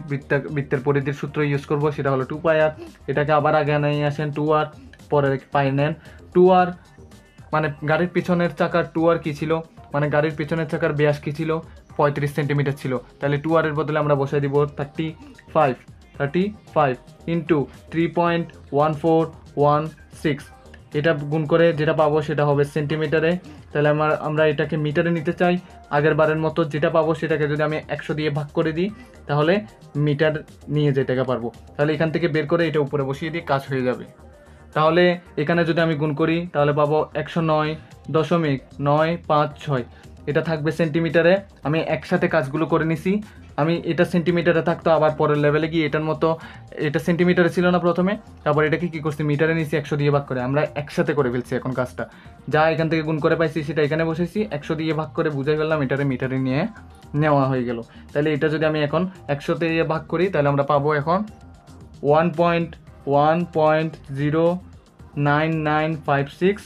Speaker 1: বৃত্তের পরিধির সূত্র ইউজ করব, সেটা হলো 2 পাই আর। এটাকে আবার আগে নিয়ে আসেন 2r, পরে পাই নেন 2r, মানে গাড়ির পিছনের চাকার 2r কী ছিল, মানে গাড়ির পিছনের চাকার ব্যাস কী ছিল 35 সেন্টিমিটার ছিল, তাহলে 2r এর বদলে আমরা বসাই দিব 35 ইন্টু 3.1416, এটা গুণ করে যেটা পাবো সেটা হবে সেন্টিমিটারে। তাহলে আমরা এটাকে মিটারে নিতে চাই, আগের বারের মতো যেটা পাবো সেটাকে যদি আমি 100 দিয়ে ভাগ করে দিই তাহলে মিটার নিয়ে যেতে পারবো। তাহলে এখান থেকে বের করে এটা উপরে বসিয়ে দিয়ে কাজ হয়ে যাবে। তাহলে এখানে যদি আমি গুণ করি তাহলে পাবো 109.956, এটা থাকবে সেন্টিমিটারে। আমি একসাথে কাজগুলো করে নিছি। আমি এটা সেন্টিমিটারে থাকতো, আবার পরের লেভেলে গিয়ে এটার মতো, এটা সেন্টিমিটারে ছিল না প্রথমে, তারপর এটাকে কী করছি মিটারে নিছি, 100 দিয়ে ভাগ করে আমরা একসাথে করে ফেলছি। এখন কাজটা যা এখান থেকে গুণ করে পাইছি সেটা এখানে বসেছি, 100 দিয়ে ভাগ করে বুঝাই ফেললাম, এটারে মিটারে নিয়ে নেওয়া হয়ে গেল। তাহলে এটা যদি আমি এখন 100 দিয়ে ভাগ করি তাহলে আমরা পাবো এখন 1.1.09956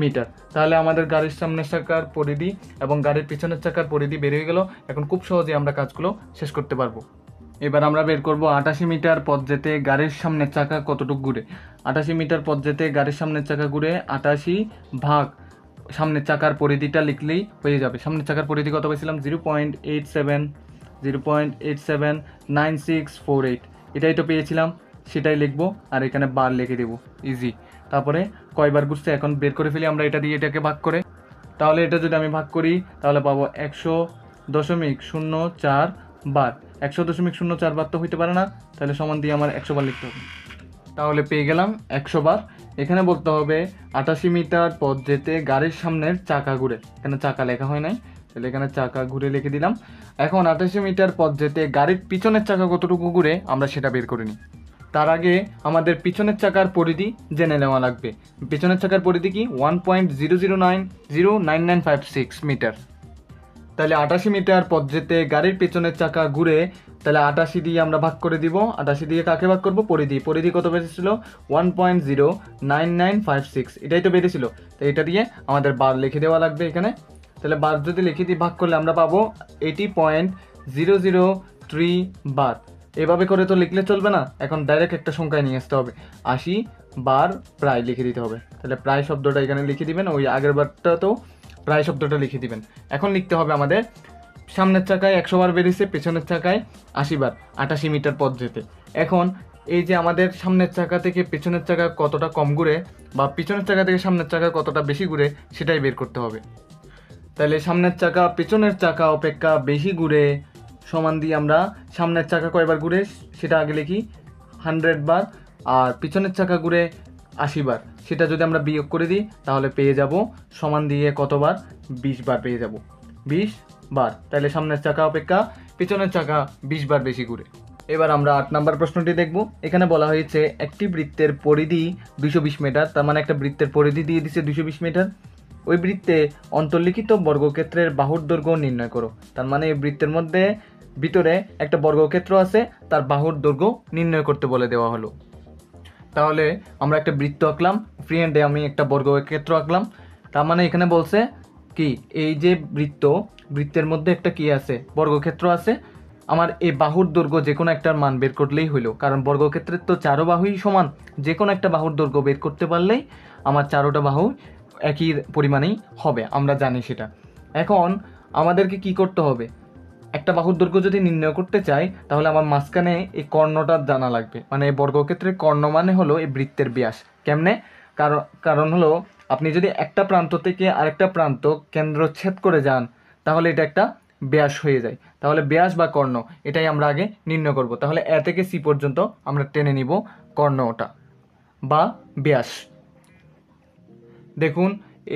Speaker 1: মিটার। তাহলে আমাদের গাড়ির সামনের চাকার পরিধি এবং গাড়ির পিছনের চাকার পরিধি বের হয়ে গেল। এখন খুব সহজে আমরা কাজগুলো শেষ করতে পারবো। এবার আমরা বের করব 88 মিটার পথ যেতে গাড়ির সামনের চাকা কতটুকু ঘুরে। 88 মিটার পথ যেতে গাড়ির সামনের চাকা ঘুরে 88 ভাগ সামনের চাকার পরিধিটা লিখলেই হয়ে যাবে। সামনের চাকার পরিধি কত পেয়েছিলাম? 0.879648, এটাই তো পেয়েছিলাম, সেটাই লিখবো আর এখানে বার লিখে দেবো, ইজি। তারপরে কয়বার ঘুরছে এখন বের করে ফেলি আমরা এটা দিয়ে, এটাকে ভাগ করে। তাহলে এটা যদি আমি ভাগ করি তাহলে পাবো 100.04 বার। 100.04 বার তো হইতে পারে না, তাহলে সমান দিয়ে আমার 100 বার লিখতে হবে। তাহলে পেয়ে গেলাম 100 বার। এখানে বলতে হবে 88 মিটার পথ যেতে গাড়ির সামনের চাকা ঘুরে, এখানে চাকা লেখা হয় নাই, তাহলে এখানে চাকা ঘুরে লিখে দিলাম। এখন 88 মিটার পথ যেতে গাড়ির পিছনের চাকা কতটুকু ঘুরে আমরা সেটা বের করে নিই। তার আগে আমাদের পিছনের চাকার পরিধি জেনে নেওয়া লাগবে। পিছনের চাকার পরিধি কি? 1.009099956 মিটার। তাহলে 88 মিটার পথ যেতে গাড়ির পেছনের চাকা ঘুরে, তাহলে 88 দিয়ে আমরা ভাগ করে দিব। 88 দিয়ে কাকে ভাগ করব? পরিধি। পরিধি কত বেরিয়েছিল? 1.09956, এটাই তো বেরিয়েছিল। তো এটা দিয়ে আমাদের বার লিখে দেওয়া লাগবে এখানে। তাহলে বার যদি লিখে দিয়ে ভাগ করলে আমরা পাবো 80.003 বার। এভাবে করে তো লিখলে চলবে না, এখন ডাইরেক্ট একটা সংখ্যায় নিয়ে আসতে হবে। 80 বার প্রায় লিখে দিতে হবে। তাহলে প্রায় শব্দটা এখানে লিখে দিবেন, ওই আগের বারটা তো প্রায় শব্দটা লিখে দিবেন। এখন লিখতে হবে আমাদের সামনের চাকায় 100 বার বেরিয়েছে, পেছনের চাকায় 80 বার, 88 মিটার পথ যেতে। এখন এই যে আমাদের সামনের চাকা থেকে পেছনের চাকা কতটা কম ঘুরে বা পিছনের চাকা থেকে সামনের চাকা কতটা বেশি ঘুরে সেটাই বের করতে হবে। তাহলে সামনের চাকা পেছনের চাকা অপেক্ষা বেশি ঘুরে সমান দিয়ে আমরা সামনের চাকা কয়বার ঘুরে সেটা আগে লিখি 100 বার, আর পিছনের চাকা ঘুরে 80 বার, সেটা যদি আমরা বিয়োগ করে দিই তাহলে পেয়ে যাব সমান দিয়ে কতবার? 20 বার পেয়ে যাব, 20 বার। তাহলে সামনের চাকা অপেক্ষা পিছনের চাকা 20 বার বেশি ঘুরে। এবার আমরা 8 নম্বর প্রশ্নটি দেখব। এখানে বলা হয়েছে একটি বৃত্তের পরিধি 220 মিটার, তার মানে একটা বৃত্তের পরিধি দিয়ে দিচ্ছে 220 মিটার। ওই বৃত্তে অন্তর্লিখিত বর্গক্ষেত্রের বাহুর দৈর্ঘ্য নির্ণয় করো। তার মানে এই বৃত্তের মধ্যে ভিতরে একটা বর্গক্ষেত্র আছে, তার বাহুর দৈর্ঘ্য নির্ণয় করতে বলে দেওয়া হলো। তাহলে আমরা একটা বৃত্ত আঁকলাম, ফ্রি হ্যান্ডে আমি একটা বর্গক্ষেত্র আঁকলাম। তার মানে এখানে বলছে কি, এই যে বৃত্তের মধ্যে একটা কি আছে? বর্গক্ষেত্র আছে। আমার এই বাহুর দৈর্ঘ্য যে কোনো একটার মান বের করলেই হইলো, কারণ বর্গক্ষেত্রের তো চারো বাহুই সমান। যে কোনো একটা বাহুর দৈর্ঘ্য বের করতে পারলেই আমার চারোটা বাহু একই পরিমাণেই হবে, আমরা জানি সেটা। এখন আমাদেরকে কি করতে হবে? একটা বাহুর দৈর্ঘ্য যদি নির্ণয় করতে চাই তাহলে আমার মাঝখানে এই কর্ণটা জানা লাগবে। মানে এই বর্গক্ষেত্রের কর্ণ মানে হলো এই বৃত্তের ব্যাস। কেমনে? কারণ হলো আপনি যদি একটা প্রান্ত থেকে আরেকটা প্রান্ত কেন্দ্রচ্ছেদ করে যান তাহলে এটা একটা ব্যাস হয়ে যায়। তাহলে ব্যাস বা কর্ণ এটাই আমরা আগে নির্ণয় করব। তাহলে এ থেকে সি পর্যন্ত আমরা টেনে নিব কর্ণটা বা ব্যাস। দেখুন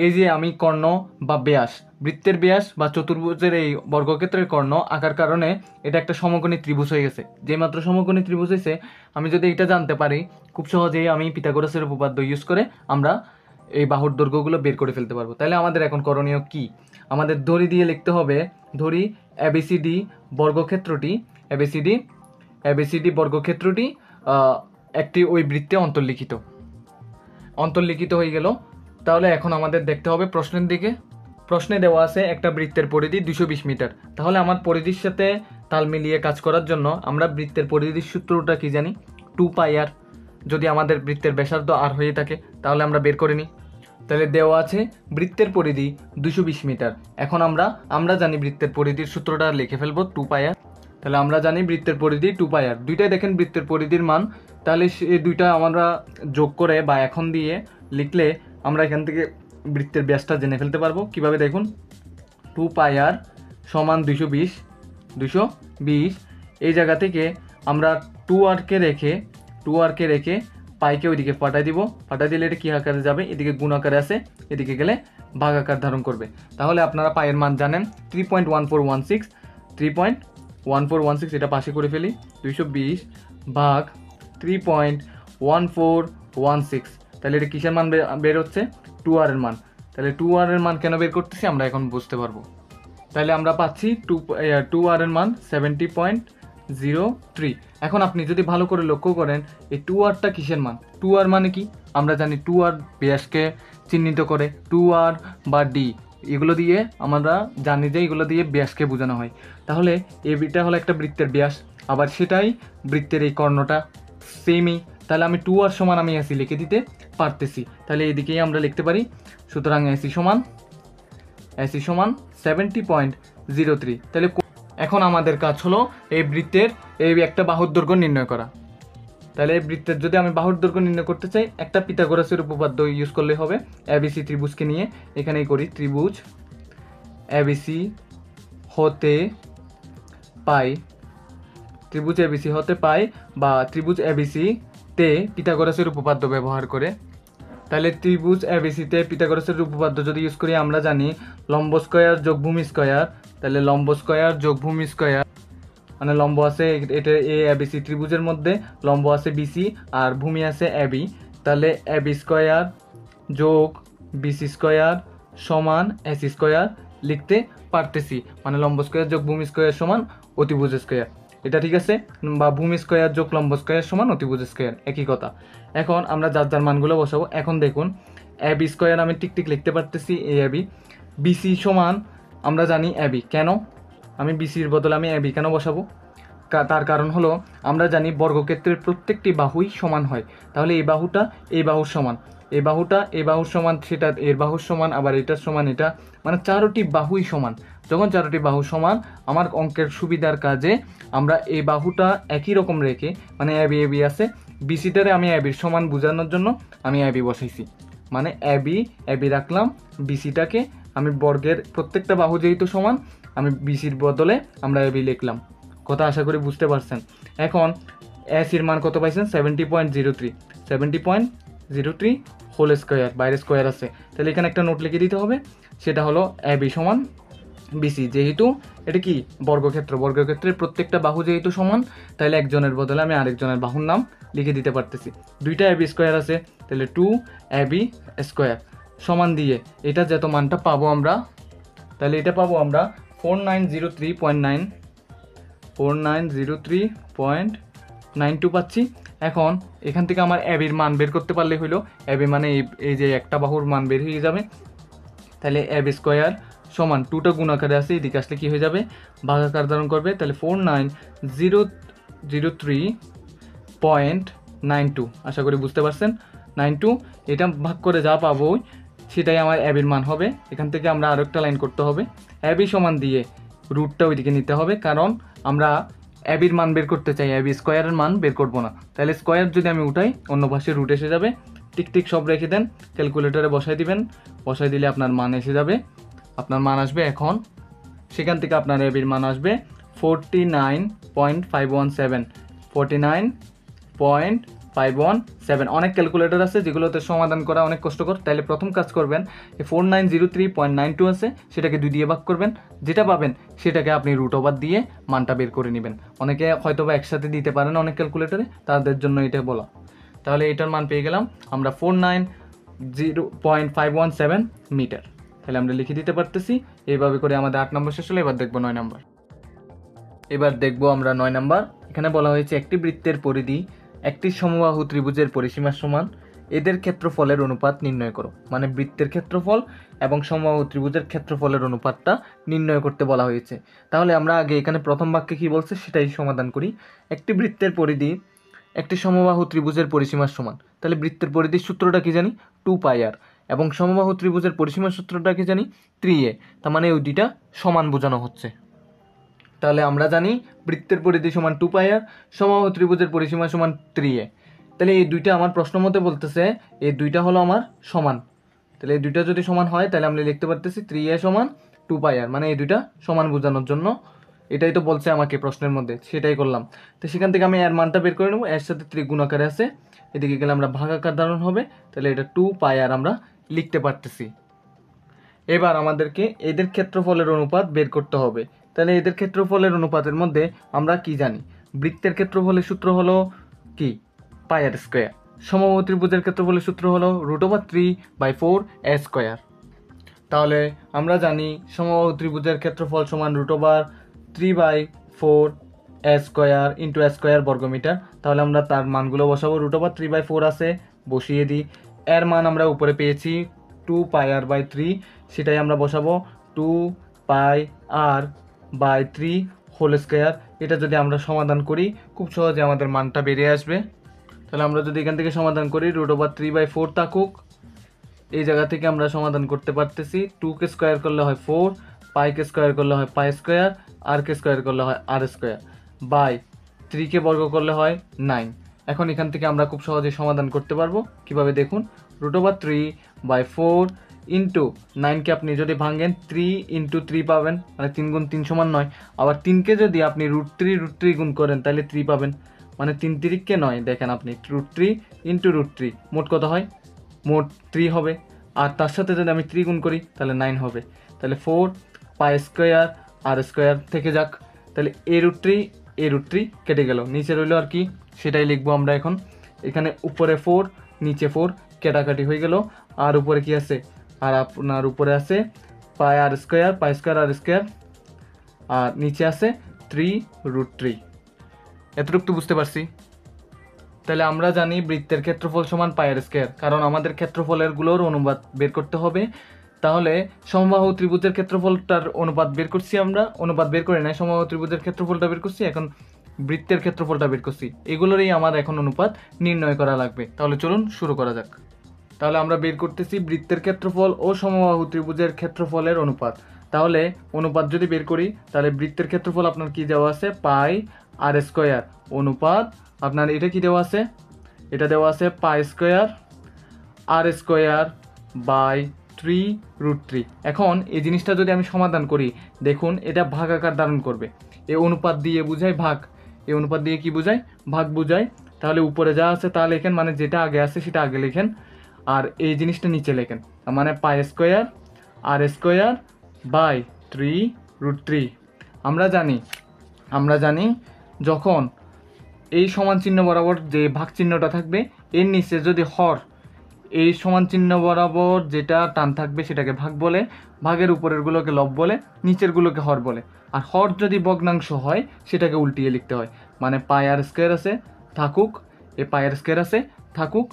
Speaker 1: এই যে আমি কর্ণ বা ব্যাস, বৃত্তের ব্যাস বা চতুর্ভুজের এই বর্গক্ষেত্রের কর্ণ আঁকার কারণে এটা একটা সমকোণী ত্রিভুজ হয়ে গেছে। যে মাত্র সমকোণী ত্রিভুজ হয়েছে, আমি যদি এটা জানতে পারি খুব সহজেই আমি পিথাগোরাসের উপপাদ্য ইউজ করে আমরা এই বাহুর দৈর্ঘ্যগুলো বের করে ফেলতে পারবো। তাহলে আমাদের এখন করণীয় কি? আমাদের ধরি দিয়ে লিখতে হবে, ধরি এবিসিডি বর্গক্ষেত্রটি, এবিসিডি বর্গক্ষেত্রটি একটি ওই বৃত্তে অন্তর্লিখিত হয়ে গেল। তাহলে এখন আমাদের দেখতে হবে প্রশ্নের দিকে। প্রশ্নে দেওয়া আছে একটা বৃত্তের পরিধি 220 মিটার। তাহলে আমার পরিধির সাথে তাল মিলিয়ে কাজ করার জন্য আমরা বৃত্তের পরিধির সূত্রটা কি জানি? 2πr। যদি আমাদের বৃত্তের ব্যাসার্ধ আর হয়ে থাকে তাহলে আমরা বের করে নিই। তাহলে দেওয়া আছে বৃত্তের পরিধি 220 মিটার। এখন আমরা জানি বৃত্তের পরিধির সূত্রটা লিখে ফেলবো 2πr। তাহলে আমরা জানি বৃত্তের পরিধি 2πr। দুইটাই দেখেন বৃত্তের পরিধির মান, তাহলে এই দুইটা আমরা যোগ করে বা এখন দিয়ে লিখলে আমরা এখান থেকে বৃত্তের ব্যাসটা জেনে ফেলতে পারবো। কিভাবে দেখুন, 2πr সমান 220। এই জায়গা থেকে আমরা 2r কে রেখে পাইকে ওইদিকে পাঠাই দিব, পাঠাই দিলে এটা কী আকারে যাবে, এদিকে গুণ আকারে আছে, এদিকে গেলে ভাগ আকার ধারণ করবে। তাহলে আপনারা পায়ের মান জানেন 3.1416, 3.1416, এটা পাশে করে ফেলি, 220 ভাগ 3.1416, তাহলে এটা কিসের মান বের হচ্ছে, 2r এর মান। তাহলে 2r এর মান কেন বের করতেছি আমরা এখন বুঝতে পারবো। তাহলে আমরা পাচ্ছি 2r এর মান 70.03। এখন আপনি যদি ভালো করে লক্ষ্য করেন এই 2rটা কিসের মান, 2r মানে কি আমরা জানি 2r ব্যাসকে চিহ্নিত করে, 2r বা d এগুলো দিয়ে আমরা জানি যে এগুলো দিয়ে ব্যাসকে বোঝানো হয়। তাহলে এটা হলো একটা বৃত্তের ব্যাস, আবার সেটাই বৃত্তের এই কর্ণটা সেমই। তাহলে আমি 2r সমান আমি এসি লিখে দিতে পারতেছি, তাহলে এদিকেই আমরা লিখতে পারি। সুতরাং এসি সমান 70.03। তাহলে এখন আমাদের কাজ হলো এই বৃত্তের এই একটা বাহুর দৈর্ঘ্য নির্ণয় করা। তাহলে এই বৃত্তের যদি আমি বাহুর দৈর্ঘ্য নির্ণয় করতে চাই, একটা পিথাগোরাসের উপপাদ্য ইউজ করলে হবে। এবিসি ত্রিভুজকে নিয়ে এখানেই করি, ত্রিভুজ এবিসি হতে পাই, ত্রিভুজ এবিসি হতে পাই বা ত্রিভুজ এবিসি তে পিথাগোরাসের উপপাদ্য ব্যবহার করে। তাহলে ত্রিভুজ এবিসিতে পিথাগোরাসের উপপাদ্য যদি ইউজ করি, আমরা জানি লম্ব স্কয়ার যোগ ভূমি স্কয়ার। তাহলে লম্ব স্কয়ার যোগ ভূমি স্কয়ার মানে লম্ব আছে এটা এ এবিসি ত্রিভুজের মধ্যে, লম্ব আছে বিসি আর ভূমি আছে এবি। তাহলে এবি স্কয়ার যোগ বিসি স্কয়ার সমান এসি স্কয়ার লিখতে পারতেছি, মানে লম্ব স্কয়ার যোগ ভূমি স্কয়ার সমান অতিভুজ স্কয়ার, এটা ঠিক আছে, বা ভূমি স্কয়ার যোগ লম্ব স্কয়ার সমান অতিভুজ স্কয়ার, একই কথা। এখন আমরা যার যার মানগুলো বসাবো। এখন দেখুন এবি স্কয়ার আমি টিক লিখতে পারতেছি, এ এবি। বিসি সমান আমরা জানি এবি, কেন আমি বিসির বদলে আমি এবি কেন বসাবো, তার কারণ হলো আমরা জানি বর্গক্ষেত্রের প্রত্যেকটি বাহুই সমান হয়। তাহলে এই বাহুটা এই বাহুর সমান, এই বাহুটা এই বাহুর সমান, সেটা এর বাহুর সমান, আবার এটার সমান এটা, মানে চারোটি বাহুই সমান। যখন চারোটি বাহু সমান, আমার অঙ্কের সুবিধার কাজে আমরা এই বাহুটা একই রকম রেখে, মানে এবি এবি আছে, বিসিটারে আমি এবির সমান বোঝানোর জন্য আমি এবি বসাইছি, মানে এবি এবি রাখলাম, বিসিটাকে আমি বর্গের প্রত্যেকটা বাহু যেহেতু সমান আমি বিসির বদলে আমরা এবি লিখলাম। কথা আশা করি বুঝতে পারছেন। এখন এসির মান কত পাইছেন, 70.03, 70.03 হোল স্কোয়ার, বাইরে স্কোয়ার আছে, তাহলে এখানে একটা নোট লিখে দিতে হবে, সেটা হলো এবি সমান বিসি। যেহেতু এটা কি বর্গক্ষেত্র, বর্গক্ষেত্রের প্রত্যেকটা বাহু যেহেতু সমান, তাহলে একজনের বদলে আমি আরেকজনের বাহুর নাম লিখে দিতে পারতেছি। দুইটা এবি স্কোয়ার আছে, তাহলে 2 এবি স্কোয়ার সমান দিয়ে এটা যত মানটা পাবো আমরা, তাহলে এটা পাবো আমরা 4903.9, 4903.92 পাচ্ছি। এখন এখান থেকে আমার এবির মান বের করতে পারলে হইলো, এবি মানে এই যে একটা বাহুর মান বের হয়ে যাবে। তাহলে এবি স্কোয়ার সমান 2টা গুণ আকারে আছে, এদিকে আসলে কী হয়ে যাবে, ভাগাকার ধারণ করবে। তাহলে 4903.92, আশা করি বুঝতে পারছেন। 92 এটা ভাগ করে যা পাবো সেটাই আমার অ্যাবির মান হবে। এখান থেকে আমরা আরও একটা লাইন করতে হবে, অ্যাবি সমান দিয়ে রুটটা ওইদিকে নিতে হবে, কারণ আমরা অ্যাবির মান বের করতে চাই, অ্যাবি স্কোয়ারের মান বের করবো না। তাহলে স্কোয়ার যদি আমি উঠাই অন্য পাশে রুট এসে যাবে, টিক সব রেখে দেন, ক্যালকুলেটরে বসাই দিবেন, বসাই দিলে আপনার মান এসে যাবে, আপনার মান আসবে। এখন সেখান থেকে আপনার অ্যাবির মান আসবে 49.517, 49.517। অনেক ক্যালকুলেটর আছে যেগুলোতে সমাধান করা অনেক কষ্টকর। তাহলে প্রথম কাজ করবেন, এই 4903.92 আছে সেটাকে 2 দিয়ে ভাগ করবেন, যেটা পাবেন সেটাকে আপনি রুট ওভার দিয়ে মানটা বের করে নেবেন। অনেকে হয়তো বা একসাথে দিতে পারেন অনেক ক্যালকুলেটরে, তাদের জন্য এটা বলা। তাহলে এটার মান পেয়ে গেলাম আমরা 49.517 মিটার। তাহলে আমরা লিখে দিতে পারতেছি। এইভাবে করে আমাদের 8 নম্বর শেষ হলো। এবার দেখবো 9 নম্বর। এবার দেখবো আমরা 9 নম্বর। এখানে বলা হয়েছে একটি বৃত্তের পরিধি একটি সমবাহু ত্রিভুজের পরিসীমার সমান, এদের ক্ষেত্রফলের অনুপাত নির্ণয় করো। মানে বৃত্তের ক্ষেত্রফল এবং সমবাহু ত্রিভুজের ক্ষেত্রফলের অনুপাতটা নির্ণয় করতে বলা হয়েছে। তাহলে আমরা আগে এখানে প্রথম বাক্যে কী বলছে সেটাই সমাধান করি। একটি বৃত্তের পরিধি একটি সমবাহু ত্রিভুজের পরিসীমার সমান। তাহলে বৃত্তের পরিধির সূত্রটা কি জানি, 2πr, এবং সমবাহু ত্রিভুজের পরিসীমার সূত্রটা কি জানি, 3a। তার মানে ওই দুইটা সমান বোঝানো হচ্ছে। তাহলে আমরা জানি বৃত্তের পরিধি সমান 2πr, সমবাহু ত্রিভুজের পরিসীমা সমান 3a। তাহলে এই দুইটা আমার প্রশ্ন মতে বলতেছে এই দুইটা হলো আমার সমান। তাহলে এই দুইটা যদি সমান হয় তাহলে আমরা লিখতে পারতেছি 3a সমান 2πr, মানে এই দুইটা সমান বোঝানোর জন্য এটাই তো বলছে আমাকে প্রশ্নের মধ্যে, সেটাই করলাম। তো সেখান থেকে আমি এর মানটা বের করে নেবো, এর সাথে 3 গুণ আকারে আছে, এদিকে গেলে আমরা ভাগাকার দ্বারণ হবে, তাহলে এটা 2 পাই আর আমরা লিখতে পারতেছি। এবার আমাদেরকে এদের ক্ষেত্রফলের অনুপাত বের করতে হবে। তাহলে এদের ক্ষেত্রফলের অনুপাতের মধ্যে আমরা কি জানি? বৃত্তের ক্ষেত্রফলের সূত্র হলো কি? পাই আর স্কোয়ার। সমবাহু ত্রিভুজের ক্ষেত্রফলের সূত্র হলো √3/4 a স্কোয়ার। তাহলে আমরা জানি সমবাহু ত্রিভুজের ক্ষেত্রফল সমান √3/4 a square into a square বর্গমিটার। তাহলে আমরা তার মানগুলো বসাবো। √3/4 আছে, বসিয়ে দিই। এর মান আমরা উপরে পেয়েছি 2πr/3, সেটাই আমরা বসাবো 2πr/3 হোল স্কোয়ার। এটা যদি আমরা সমাধান করি খুব সহজে আমাদের মানটা বেরিয়ে আসবে। তাহলে আমরা যদি এখান থেকে সমাধান করি, √3/4 থাকুক, এই জায়গা থেকে আমরা সমাধান করতে পারতেছি। 2কে স্কোয়ার করলে হয় 4, পাইকে স্কোয়ার করলে হয় পাই স্কোয়ার, আরকে স্কোয়ার করলে হয় আর স্কোয়ার, বাই 3কে বর্গ করলে হয় 9। এখন এখান থেকে আমরা খুব সহজে সমাধান করতে পারবো। কিভাবে দেখুন, √3/4 ইন্টু 9কে আপনি যদি ভাঙেন 3 × 3 পাবেন, মানে 3 × 3 = 9। আবার 3কে যদি আপনি √3 গুণ করেন তাহলে 3 পাবেন, মানে 3 × 3 = 9। দেখেন আপনি √3 × √3 মোট কত হয়? মোট 3 হবে। আর তার সাথে যদি আমি 3 গুণ করি তাহলে 9 হবে। তাহলে 4 পাই স্কোয়ার আর স্কোয়ার থেকে যাক, তাহলে a√3 কেটে গেল, নিচে রইল আর কি সেটাই লিখবো আমরা এখন। এখানে উপরে 4 নিচে 4 কাটাকাটি হয়ে গেল। আর উপরে কি আছে? আর আপনার উপরে আছে পাই স্কোয়ার আর স্কোয়ার, আর নিচে আছে 3√3। এতটুকু তো বুঝতে পারছি। তাহলে আমরা জানি বৃত্তের ক্ষেত্রফল সমান পাই আর স্কোয়ার, কারণ আমাদের ক্ষেত্রফলের গুলোর অনুপাত বের করতে হবে। তাহলে সমবাহু ত্রিভুজের ক্ষেত্রফলটার অনুপাত বের করছি আমরা, অনুপাত বের করে নাই, সমবাহু ত্রিভুজের ক্ষেত্রফলটা বের করছি, এখন বৃত্তের ক্ষেত্রফলটা বের করছি। এগুলোরই আমার এখন অনুপাত নির্ণয় করা লাগবে। তাহলে চলুন শুরু করা যাক। তাহলে আমরা বের করতেছি বৃত্তের ক্ষেত্রফল ও সমবাহু ত্রিভুজের ক্ষেত্রফলের অনুপাত। তাহলে অনুপাত যদি বের করি, তাহলে বৃত্তের ক্ষেত্রফল আপনার কি দেওয়া আছে? পাই আর স্কোয়ার অনুপাত আপনার এটা কি দেওয়া আছে? এটা দেওয়া আছে pi square r square by 3√3। এখন এই জিনিসটা যদি আমি সমাধান করি, দেখুন এটা ভাগাকার ধারণ করবে। এই অনুপাত দিয়ে বুঝায় ভাগ, এই অনুপাত দিয়ে কি বুঝায়? ভাগ বুঝায়। তাহলে উপরে যা আছে তা লেখেন, মানে যেটা আগে আছে সেটা আগে লেখেন, আর এই জিনিসটা নিচে লেখেন, মানে pi square r square by 3√3। আমরা জানি যখন এই সমান চিহ্ন বরাবর যে ভাগ চিহ্নটা থাকবে, এর নিচে যদি হর, এই সমান চিহ্ন বরাবর যেটা টান থাকবে সেটাকে ভাগ বলে, ভাগের উপরের গুলোকে লব বলে, নিচের গুলোকে হর বলে। আর হর যদি ভগ্নাংশ হয় সেটাকে উল্টিয়ে লিখতে হয়, মানে পাই আর স্কোয়ার আছে থাকুক, এ পাই আর স্কোয়ার আছে থাকুক,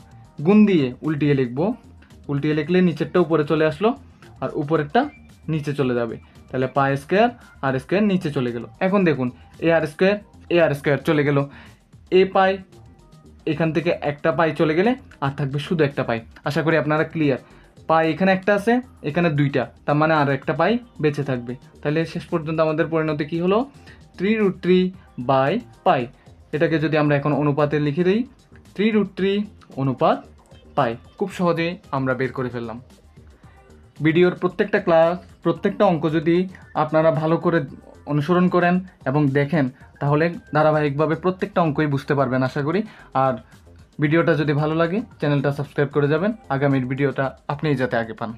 Speaker 1: গুণ দিয়ে উল্টিয়ে লিখবো। উল্টিয়ে লিখলে নিচেরটা উপরে চলে আসলো আর উপরেরটা নিচে চলে যাবে। তাহলে পাই স্কোয়ার আর স্কোয়ার নিচে চলে গেল। এখন দেখুন এ আর স্কোয়ার চলে গেল, এ পাই, এখান থেকে একটা পাই চলে গেলে আর থাকবে শুধু একটা পাই। আশা করি আপনারা ক্লিয়ার। পাই এখানে একটা আছে, এখানে দুইটা, তার মানে আর একটা পাই বেঁচে থাকবে। তাহলে শেষ পর্যন্ত আমাদের পরিণতি কি হলো? 3√3/পাই। এটাকে যদি আমরা এখন অনুপাতে লিখে দিই, 3√3 অনুপাত পাই। খুব সহজেই আমরা বের করে ফেললাম। ভিডিওর প্রত্যেকটা ক্লাস, প্রত্যেকটা অঙ্ক যদি আপনারা ভালো করে অনুসরণ করেন এবং দেখেন, তাহলে ধারাবাহিকভাবে প্রত্যেকটা অঙ্কই বুঝতে পারবেন আশা করি। আর ভিডিওটা যদি ভালো লাগে চ্যানেলটা সাবস্ক্রাইব করে যাবেন, আগামীর ভিডিওটা আপনিই যাতে আগে পান।